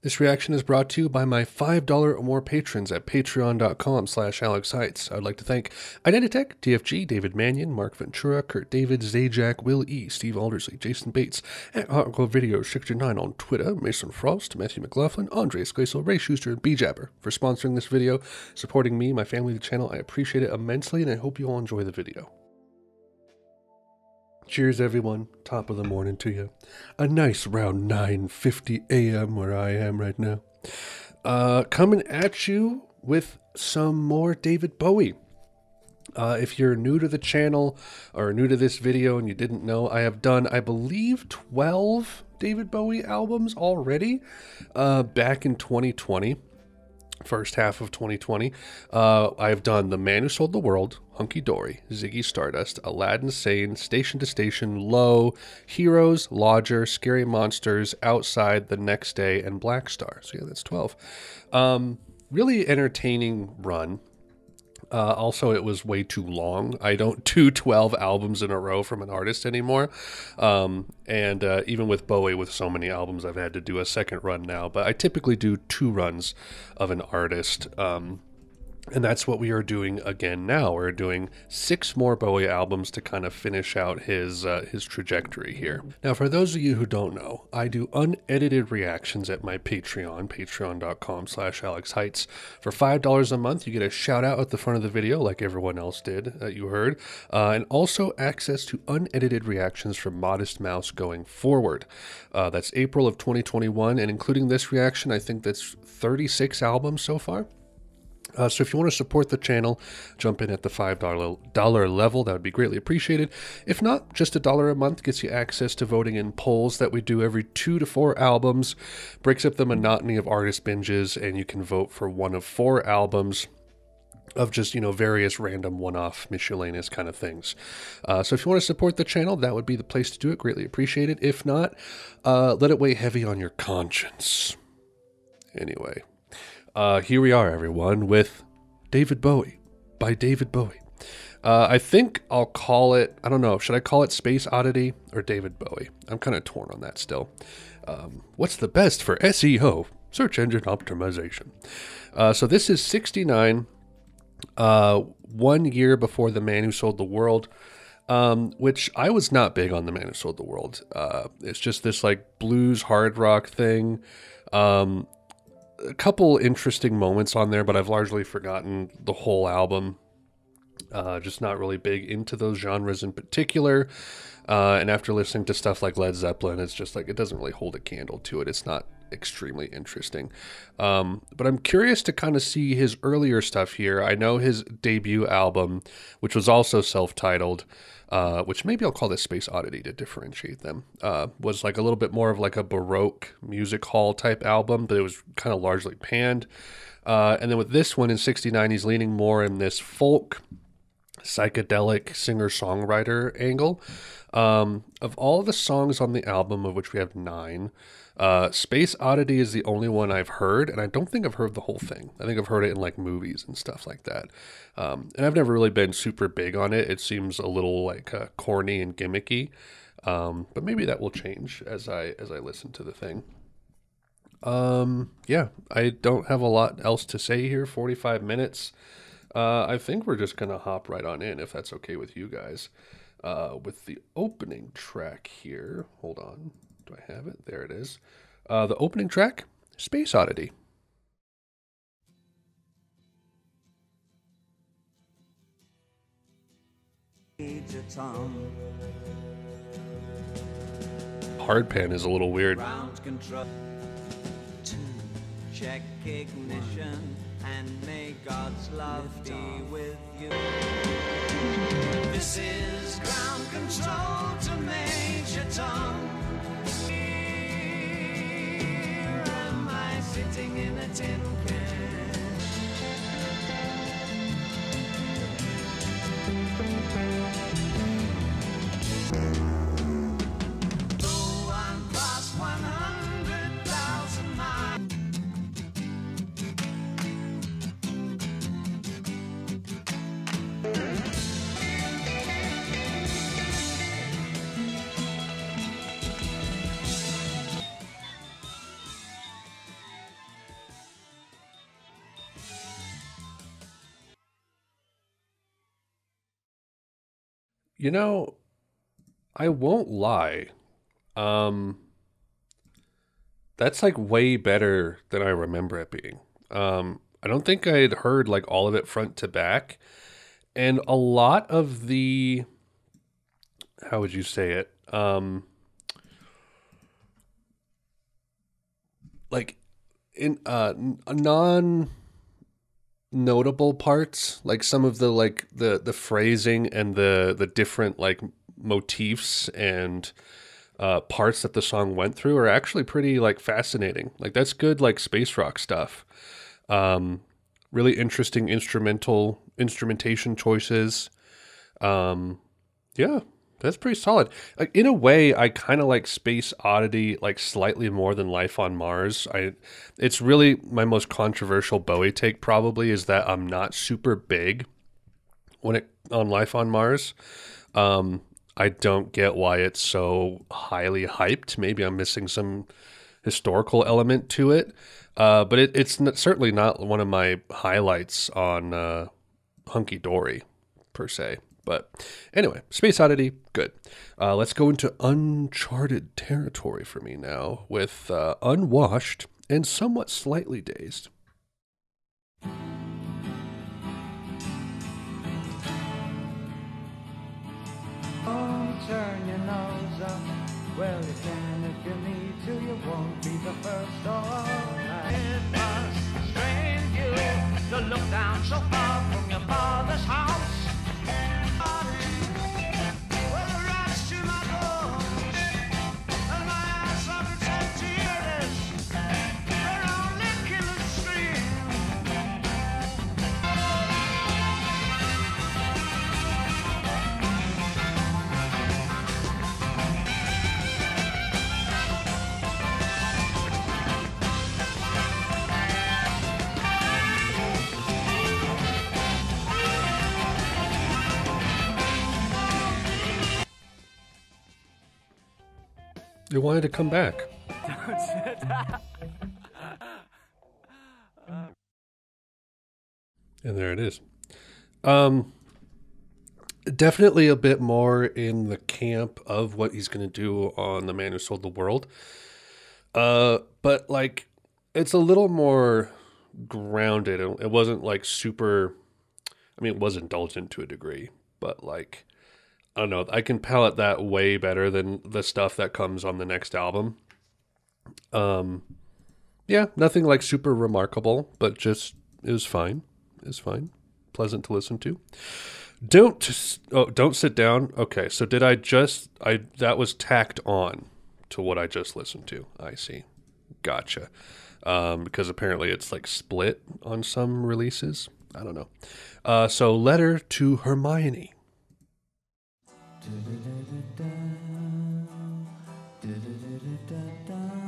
This reaction is brought to you by my $5 or more patrons at patreon.com/AlexHeitz. I would like to thank Identitech, TFG, David Mannion, Mark Ventura, Kurt David, Zajac, Will E., Steve Aldersley, Jason Bates, at Hotglow Video 69 on Twitter, Mason Frost, Matthew McLaughlin, Andre Sclaisel, Ray Schuster, and B-Jabber for sponsoring this video, supporting me, my family, the channel. I appreciate it immensely, and I hope you all enjoy the video. Cheers, everyone. Top of the morning to you. A nice round 9:50 a.m. where I am right now. Coming at you with some more David Bowie. If you're new to the channel or new to this video and you didn't know, I have done, I believe, 12 David Bowie albums already back in 2020. First half of 2020, I've done The Man Who Sold the World, Hunky Dory, Ziggy Stardust, Aladdin Sane, Station to Station, Low, Heroes, Lodger, Scary Monsters, Outside, The Next Day, and Black Star. So yeah, that's 12. Really entertaining run. Also, it was way too long. I don't do 12 albums in a row from an artist anymore. Even with Bowie, with so many albums, I've had to do a second run now. But I typically do 2 runs of an artist. And that's what we are doing again now. We're doing 6 more Bowie albums to kind of finish out his trajectory here. Now, for those of you who don't know, I do unedited reactions at my Patreon, patreon.com/AlexHeitz. For $5 a month, you get a shout out at the front of the video, like everyone else did that you heard, and also access to unedited reactions from Modest Mouse going forward. That's April of 2021, and including this reaction, I think that's 36 albums so far. So if you want to support the channel, jump in at the $5 level. That would be greatly appreciated. If not, just $1 a month gets you access to voting in polls that we do every 2 to 4 albums, breaks up the monotony of artist binges, and you can vote for one of 4 albums of just, various random one-off miscellaneous kind of things. So if you want to support the channel, that would be the place to do it. Greatly appreciated. If not, let it weigh heavy on your conscience. Anyway. Here we are, everyone, with David Bowie by David Bowie. I think I'll call it, I don't know, should I call it Space Oddity or David Bowie? I'm kind of torn on that still. What's the best for SEO? Search engine optimization. So this is 69, 1 year before The Man Who Sold the World, which I was not big on The Man Who Sold the World. It's just this like blues hard rock thing. A couple interesting moments on there, but I've largely forgotten the whole album. Just not really big into those genres in particular. And after listening to stuff like Led Zeppelin, it's just like, it doesn't really hold a candle to it. It's not extremely interesting. But I'm curious to kind of see his earlier stuff here. I know his debut album, which was also self-titled, which maybe I'll call this Space Oddity to differentiate them, was like a little bit more of like a Baroque music hall type album, but it was kind of largely panned. And then with this one in 69, he's leaning more in this folk, psychedelic singer-songwriter angle. Of all the songs on the album, of which we have 9, Space Oddity is the only one I've heard, and I don't think I've heard the whole thing. I think I've heard it in like movies and stuff like that. And I've never really been super big on it. It seems a little like corny and gimmicky, but maybe that will change as I listen to the thing. Yeah, I don't have a lot else to say here. 45 minutes. I think we're just gonna hop right on in, if that's okay with you guys. With the opening track here. Hold on. Do I have it? There it is. The opening track, Space Oddity. Hard pan is a little weird. To check ignition and may God's love be with you. This is ground control to Major Tom. Here am I sitting in a tin can. Though I'm past 100,000 miles. You know, I won't lie. Um, that's like way better than I remember it being. I don't think I had heard like all of it front to back. And a lot of the, how would you say it? Like in non notable parts, like some of the like the phrasing and the different like motifs and parts that the song went through are actually pretty like fascinating. Like that's good like space rock stuff. Um, really interesting instrumentation choices. Yeah, that's pretty solid. Like in a way, I kind of like Space Oddity like slightly more than Life on Mars. It's really my most controversial Bowie take. Probably is that I'm not super big when it on Life on Mars. I don't get why it's so highly hyped. Maybe I'm missing some historical element to it. But certainly not one of my highlights on Hunky Dory per se. But anyway, Space Oddity, good. Let's go into uncharted territory for me now with Unwashed and Somewhat Slightly Dazed. Turn your nose up. Well, you can if you need to. You won't be the first or it must strain you to look down so far from your father's house. Well, the rats to my bones and my ass are protected. They're only killer stream. They wanted to come back. And there it is. Definitely a bit more in the camp of what he's going to do on The Man Who Sold the World. But like, it's a little more grounded. It wasn't like super, I mean, it was indulgent to a degree, but like, I don't know, I can palate that way better than the stuff that comes on the next album. Yeah, nothing like super remarkable, but just, it was fine. It was fine. Pleasant to listen to. Don't sit down. Okay, so that was tacked on to what I just listened to. I see. Gotcha. Because apparently it's like split on some releases. I don't know. So Letter to Hermione.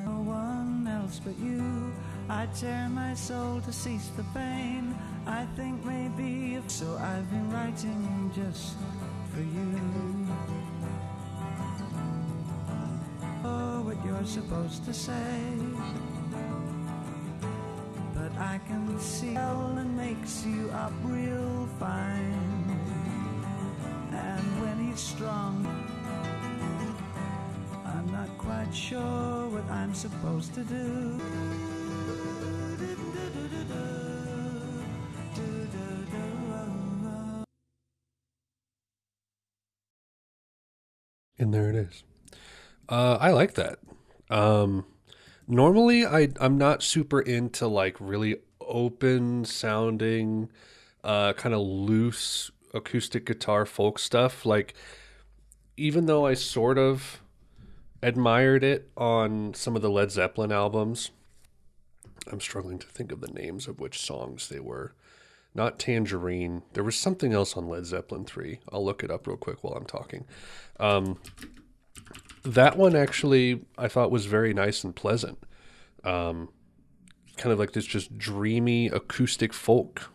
No one else but you. I tear my soul to cease the pain. I think maybe if so, I've been writing just for you. Oh, what you're supposed to say, but I can see Ellen makes you up real fine. And when he's strong, I'm not quite sure what I'm supposed to do. And there it is. I like that. Normally I'm not super into like really open sounding, kind of loose acoustic guitar folk stuff. Like, even though I sort of admired it on some of the Led Zeppelin albums, I'm struggling to think of the names of which songs they were. Not Tangerine. There was something else on Led Zeppelin 3. I'll look it up real quick while I'm talking. That one actually I thought was very nice and pleasant. Kind of like this just dreamy acoustic folk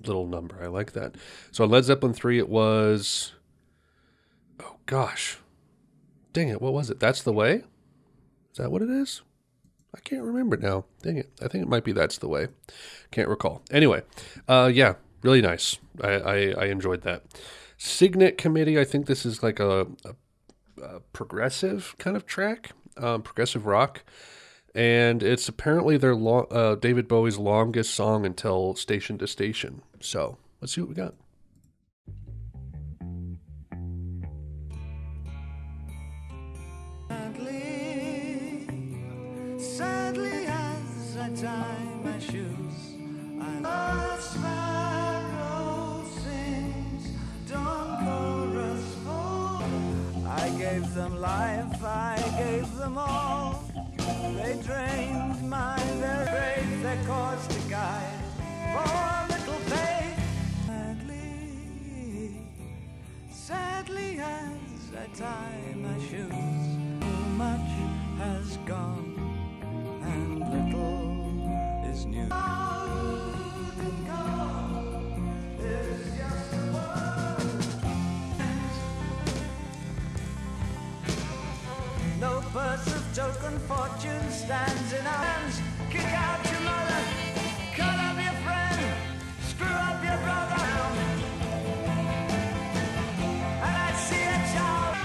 little number. I like that. So on Led Zeppelin 3 it was... Oh gosh. Dang it, what was it? That's the Way? Is that what it is? I can't remember now. Dang it. I think it might be That's the Way. Can't recall. Anyway, yeah, really nice. I enjoyed that. Cygnet Committee, I think this is like a progressive kind of track, progressive rock. And it's apparently David Bowie's longest song until Station to Station. So let's see what we got. Sadly as I tie my shoes, I love sparrow sings, dawn chorus full. I gave them life, I gave them all. They drained my very faith, their cause to guide for a little faith. Sadly as I tie my shoes, so much has gone and little is new. No purse of token fortune stands in our hands. Kick out your mother, cut up your friend, screw up your brother. And I see a child.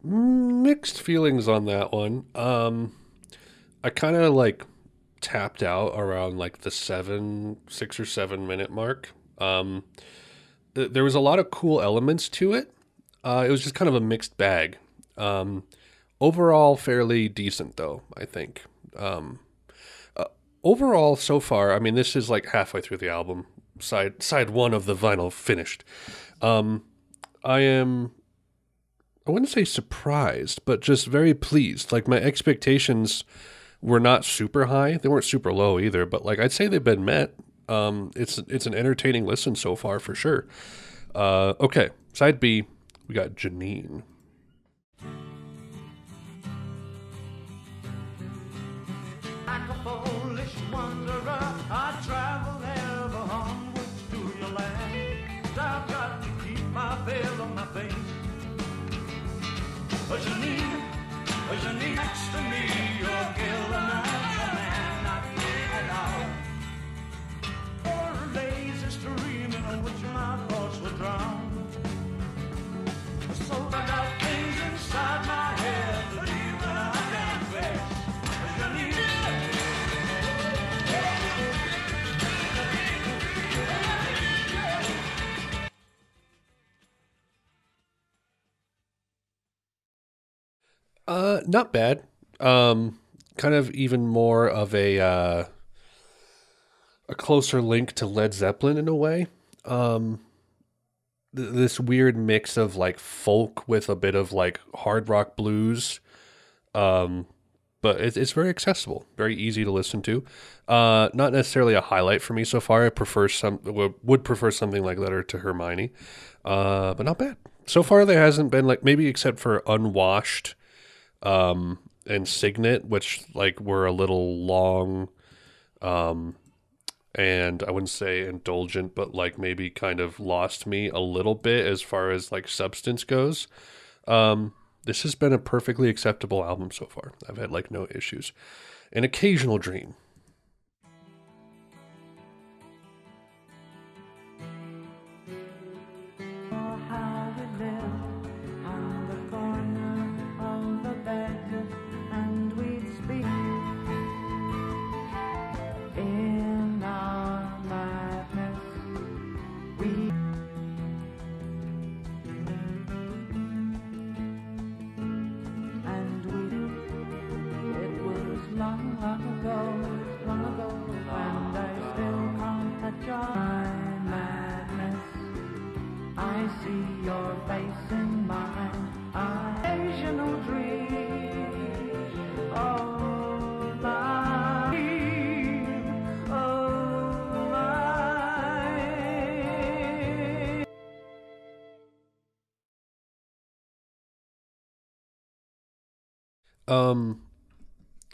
Mixed feelings on that one. I kind of like tapped out around like the 6 or 7 minute mark. There was a lot of cool elements to it. It was just kind of a mixed bag. Overall, fairly decent though, I think. Overall, so far, I mean, this is like halfway through the album. Side one of the vinyl finished. I wouldn't say surprised, but just very pleased. Like my expectations were not super high. They weren't super low either, but like I'd say they've been met. It's an entertaining listen so far for sure. Okay, side B, we got Janine. Like a foolish wanderer, I travel ever onward to your land. I've got to keep my veil on my face. But Janine next to me, you're killing a man I feel it out. Or a lazy stream in which my thoughts were drowned. So I got things inside my head that even I can't face. Not bad. Kind of even more of a closer link to Led Zeppelin in a way. This weird mix of like folk with a bit of like hard rock blues. But it's very accessible, very easy to listen to. Not necessarily a highlight for me so far. I would prefer something like Letter to Hermione, but not bad. So far, there hasn't been like maybe except for Unwashed, and Cygnet, which like were a little long, and I wouldn't say indulgent, but like maybe kind of lost me a little bit as far as like substance goes. This has been a perfectly acceptable album so far. I've had like no issues. An occasional dream.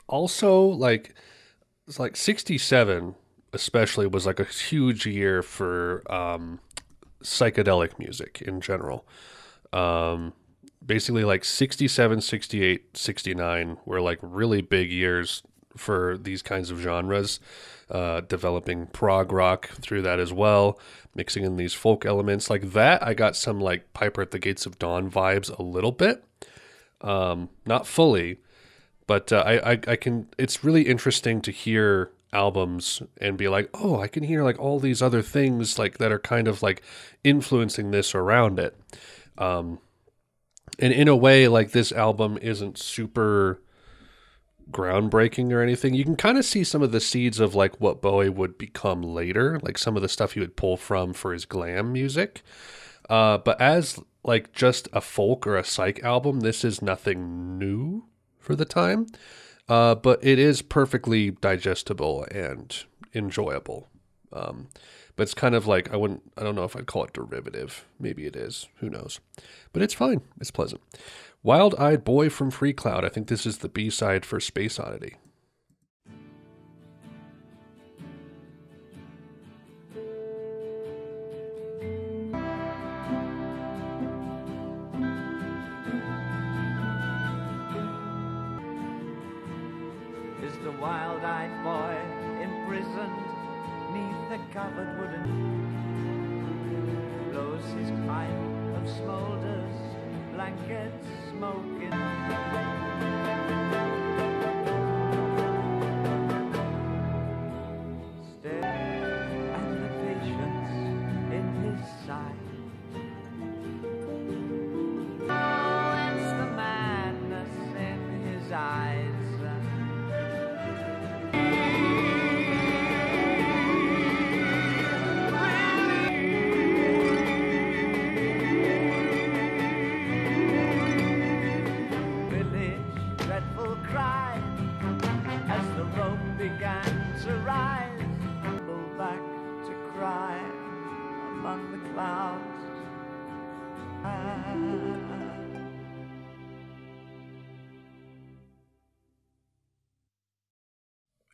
Also, like, it's like 67 especially was like a huge year for psychedelic music in general. basically like 67, 68, 69 were like really big years for these kinds of genres, developing prog rock through that as well, mixing in these folk elements like that. I got some like Piper at the Gates of Dawn vibes a little bit, not fully, but I can, it's really interesting to hear albums and be like, oh, I can hear like all these other things like that are kind of like influencing this around it. And in a way, like this album isn't super groundbreaking or anything. You can kind of see some of the seeds of like what Bowie would become later, like some of the stuff he would pull from for his glam music. But as like just a folk or a psych album, this is nothing new for the time. But it is perfectly digestible and enjoyable. But it's kind of like, I don't know if I'd call it derivative. Maybe it is. Who knows? But it's fine. It's pleasant. Wild-Eyed Boy from Freecloud. I think this is the B-side for Space Oddity. Is the wild-eyed boy imprisoned neath the covered wooden, blows his pipe of smoulders, blankets smoking. Stare at the patience in his sight. Oh, it's the madness in his eyes.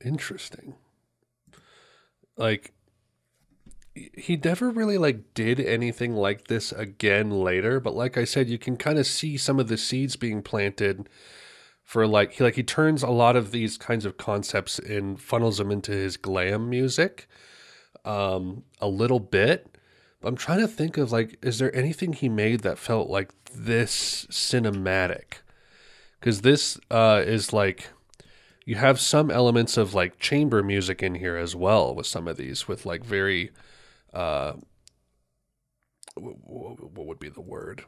Interesting. Like, he never really like did anything like this again later, but like I said, you can kind of see some of the seeds being planted for like he turns a lot of these kinds of concepts and funnels them into his glam music a little bit. But I'm trying to think of like, is there anything he made that felt like this cinematic? Because this is like, you have some elements of like chamber music in here as well with some of these, with like very, what would be the word?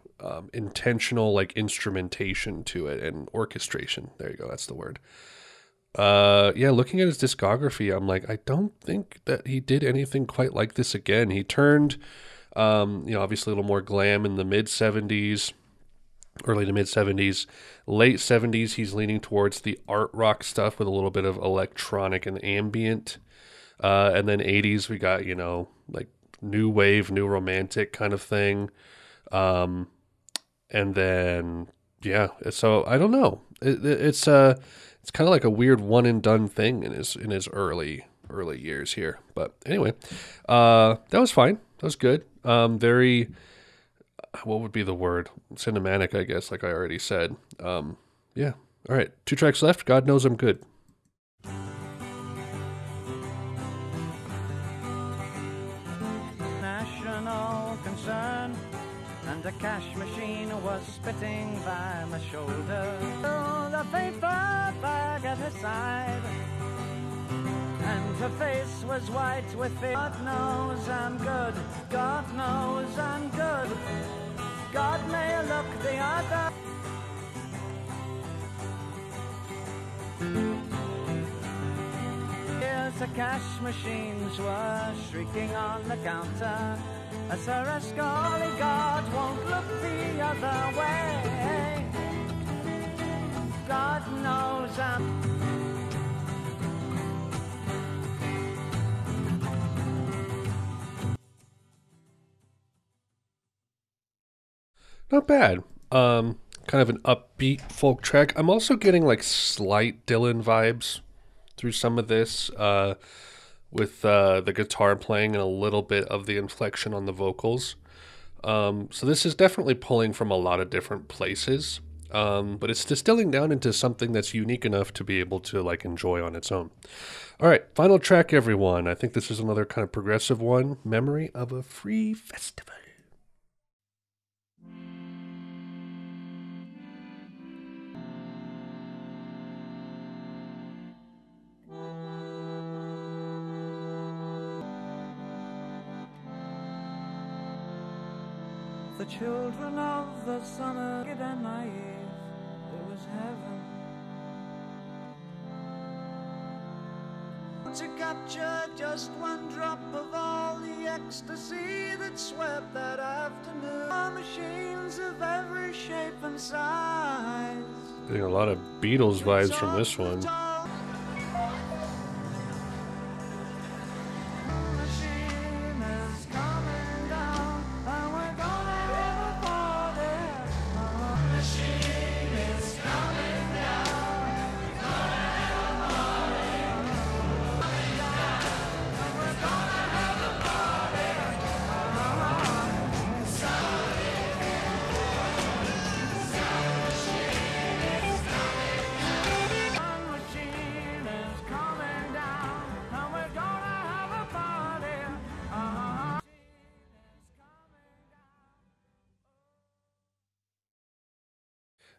Intentional like instrumentation to it and orchestration. There you go. That's the word. Yeah, looking at his discography, I'm like, I don't think that he did anything quite like this again. He turned, obviously a little more glam in the mid-70s, early to mid-70s. Late 70s, he's leaning towards the art rock stuff with a little bit of electronic and ambient. And then 80s, we got, like new wave, new romantic kind of thing. And then, yeah, so I don't know. It's kind of like a weird one and done thing in his early years here. But anyway, that was fine. That was good. Very, what would be the word? Cinematic, I guess, like I already said. Yeah. All right. 2 tracks left. God Knows I'm Good. National concern, and a cash machine was spitting by my shoulder. Oh, the paper bag at her side, and her face was white with fear. God knows I'm good. God knows I'm good. God may look the other. Years the cash machines were shrieking on the counter as her Ascoli guard won't look the other way. God knows I'm... Not bad. Kind of an upbeat folk track. I'm also getting like slight Dylan vibes through some of this, with the guitar playing and a little bit of the inflection on the vocals. So this is definitely pulling from a lot of different places, but it's distilling down into something that's unique enough to be able to like enjoy on its own. All right, final track, everyone. I think this is another kind of progressive one. Memory of a Free Festival. The children of the summer kid and naive, it was heaven. To capture just one drop of all the ecstasy that swept that afternoon. Machines of every shape and size. Getting a lot of Beatles vibes from this one.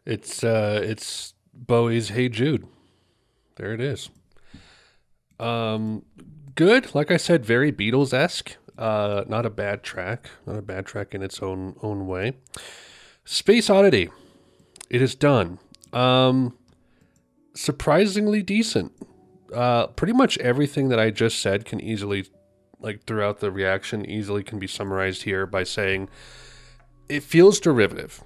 It's Bowie's Hey Jude. There it is. Good. Like I said, very Beatles-esque. Not a bad track. Not a bad track in its own way. Space Oddity. It is done. Surprisingly decent. Pretty much everything that I just said can easily, like throughout the reaction, easily can be summarized here by saying it feels derivative.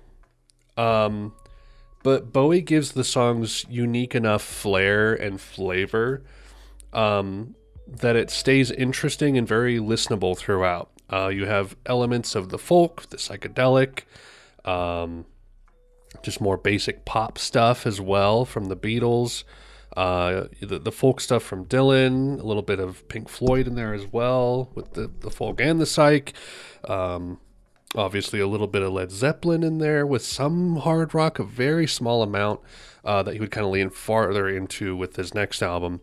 But Bowie gives the songs unique enough flair and flavor that it stays interesting and very listenable throughout. You have elements of the folk, the psychedelic, just more basic pop stuff as well from the Beatles, the folk stuff from Dylan, a little bit of Pink Floyd in there as well with the folk and the psych. Obviously a little bit of Led Zeppelin in there with some hard rock, a very small amount that he would kind of lean farther into with his next album.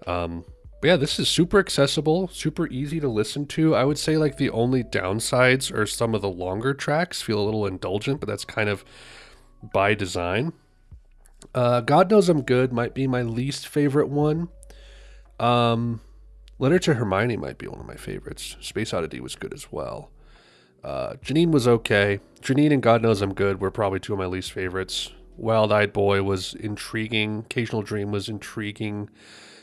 But yeah, this is super accessible, super easy to listen to. I would say like the only downsides are some of the longer tracks feel a little indulgent, but that's kind of by design. God Knows I'm Good might be my least favorite one. Letter to Hermione might be one of my favorites. Space Oddity was good as well. Janine was okay. Janine and God Knows I'm Good were probably two of my least favorites. Wild Eyed Boy was intriguing. Occasional Dream was intriguing.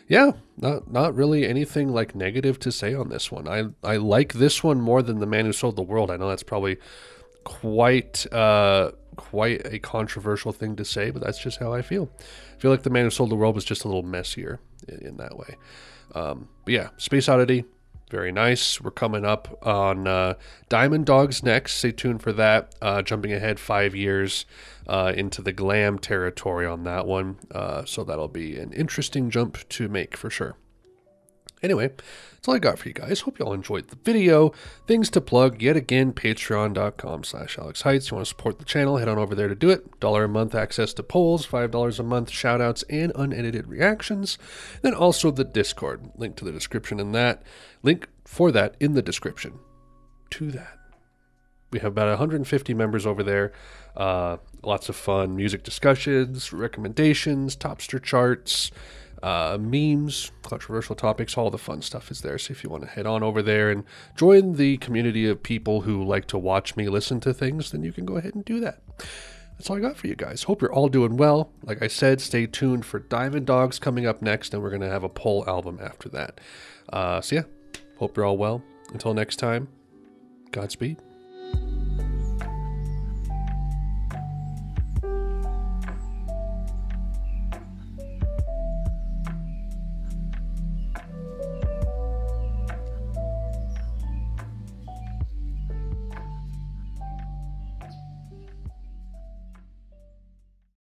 Yeah, not really anything like negative to say on this one. I like this one more than The Man Who Sold the World. I know that's probably quite a controversial thing to say, but that's just how I feel. I feel like The Man Who Sold the World was just a little messier in that way. But yeah, Space Oddity, very nice. We're coming up on Diamond Dogs next. Stay tuned for that. Jumping ahead 5 years into the glam territory on that one. So that'll be an interesting jump to make for sure. Anyway, that's all I got for you guys. Hope you all enjoyed the video. Things to plug, yet again, patreon.com/AlexHeitz. You want to support the channel, head on over there to do it. $1 a month access to polls, $5 a month shoutouts and unedited reactions. Then also the Discord. Link to the description in that. Link for that in the description to that. We have about 150 members over there. Lots of fun music discussions, recommendations, Topster charts, memes, controversial topics, all the fun stuff is there. So if you want to head on over there and join the community of people who like to watch me listen to things, then you can go ahead and do that. That's all I got for you guys. Hope you're all doing well. Like I said, stay tuned for Diamond Dogs coming up next, and we're going to have a poll album after that. So yeah, hope you're all well. Until next time, Godspeed.